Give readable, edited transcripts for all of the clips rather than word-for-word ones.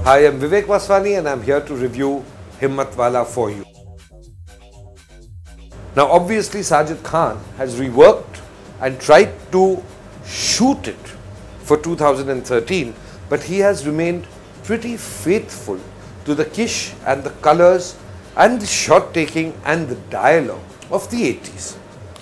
Hi, I'm Vivek Vaswani and I'm here to review Himmatwala for you. Now obviously Sajid Khan has reworked and tried to shoot it for 2013, but he has remained pretty faithful to the kish and the colors and the shot taking and the dialogue of the 80s.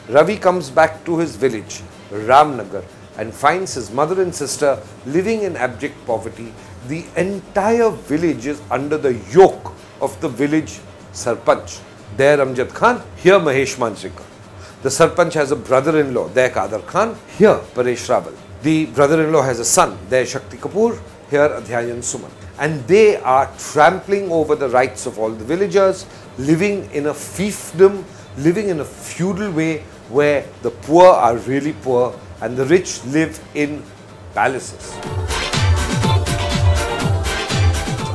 Ravi comes back to his village, Ramnagar, and finds his mother and sister living in abject poverty. The entire village is under the yoke of the village Sarpanch. There Amjad Khan, here Mahesh Manjrekar. The Sarpanch has a brother-in-law, there Kader Khan, here Paresh Rawal. The brother-in-law has a son, there Shakti Kapoor, here Ajay Devgan. And they are trampling over the rights of all the villagers, living in a fiefdom, living in a feudal way where the poor are really poor and the rich live in palaces.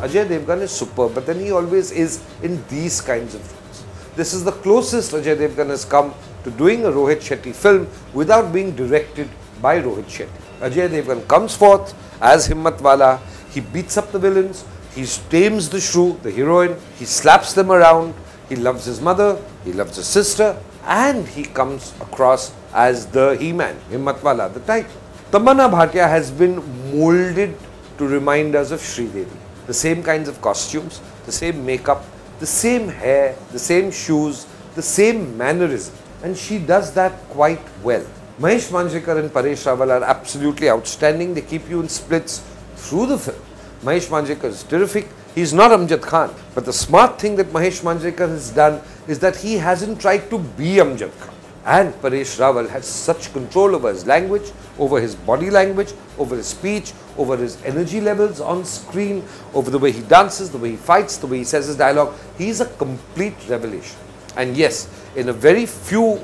Ajay Devgan is superb, but then he always is in these kinds of roles. This is the closest Ajay Devgan has come to doing a Rohit Shetty film without being directed by Rohit Shetty. Ajay Devgan comes forth as Himmatwala. He beats up the villains, he tames the shrew, the heroine, he slaps them around, he loves his mother, he loves his sister, and he comes across as the He-Man, Himmatwala, the title. Tamannaah has been molded to remind us of Sridevi. The same kinds of costumes, the same makeup, the same hair, the same shoes, the same mannerism. And she does that quite well. Mahesh Manjrekar and Paresh Rawal are absolutely outstanding. They keep you in splits through the film. Mahesh Manjrekar is terrific. He's not Amjad Khan. But the smart thing that Mahesh Manjrekar has done is that he hasn't tried to be Amjad Khan. And Paresh Rawal has such control over his language, over his body language, over his speech, over his energy levels on screen, over the way he dances, the way he fights, the way he says his dialogue. He's a complete revelation. And yes, in a very few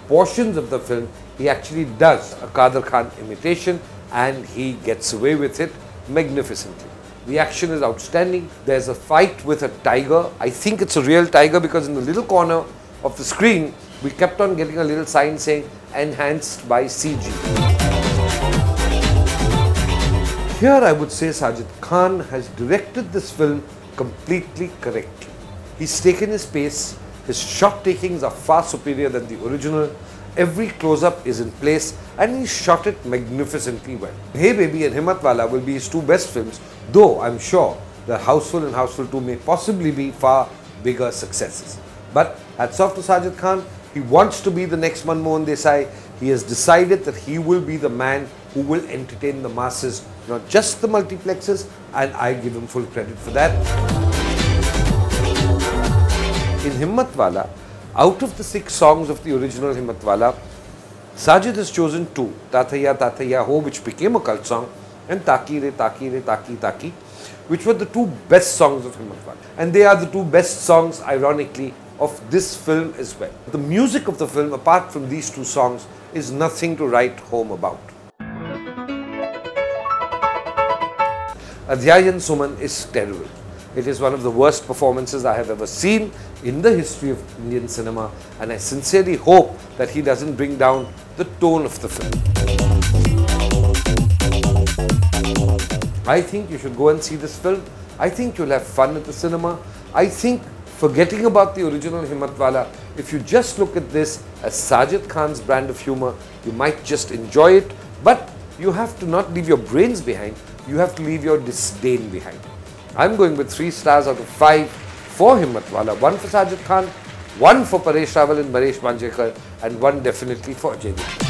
portions of the film, he actually does a Kader Khan imitation and he gets away with it magnificently. The action is outstanding. There's a fight with a tiger. I think it's a real tiger because in the little corner of the screen, we kept on getting a little sign saying enhanced by CG. Here I would say Sajid Khan has directed this film completely correctly. He's taken his pace, his shot takings are far superior than the original, every close-up is in place and he shot it magnificently well. Hey Baby and Himmatwala will be his two best films, though I'm sure that Houseful and Houseful 2 may possibly be far bigger successes. But hats off to Sajid Khan. He wants to be the next Manmohan Desai. He has decided that he will be the man who will entertain the masses, not just the multiplexes, and I give him full credit for that. In Himmatwala, out of the 6 songs of the original Himmatwala, Sajid has chosen 2, Tathaiya Tathaiya Ho, which became a cult song, and Taki Re Taki Re Taki Taki, which were the 2 best songs of Himmatwala. And they are the 2 best songs, ironically, of this film as well. The music of the film, apart from these 2 songs, is nothing to write home about. Adhyayan Suman is terrible. It is one of the worst performances I have ever seen in the history of Indian cinema, and I sincerely hope that he doesn't bring down the tone of the film. I think you should go and see this film. I think you'll have fun at the cinema. I think, forgetting about the original Himmatwala, if you just look at this as Sajid Khan's brand of humor, you might just enjoy it, but you have to not leave your brains behind, you have to leave your disdain behind. I'm going with 3 stars out of 5 for Himmatwala, 1 for Sajid Khan, 1 for Paresh Rawal and Mahesh Manjrekar, and 1 definitely for Ajay Devgan.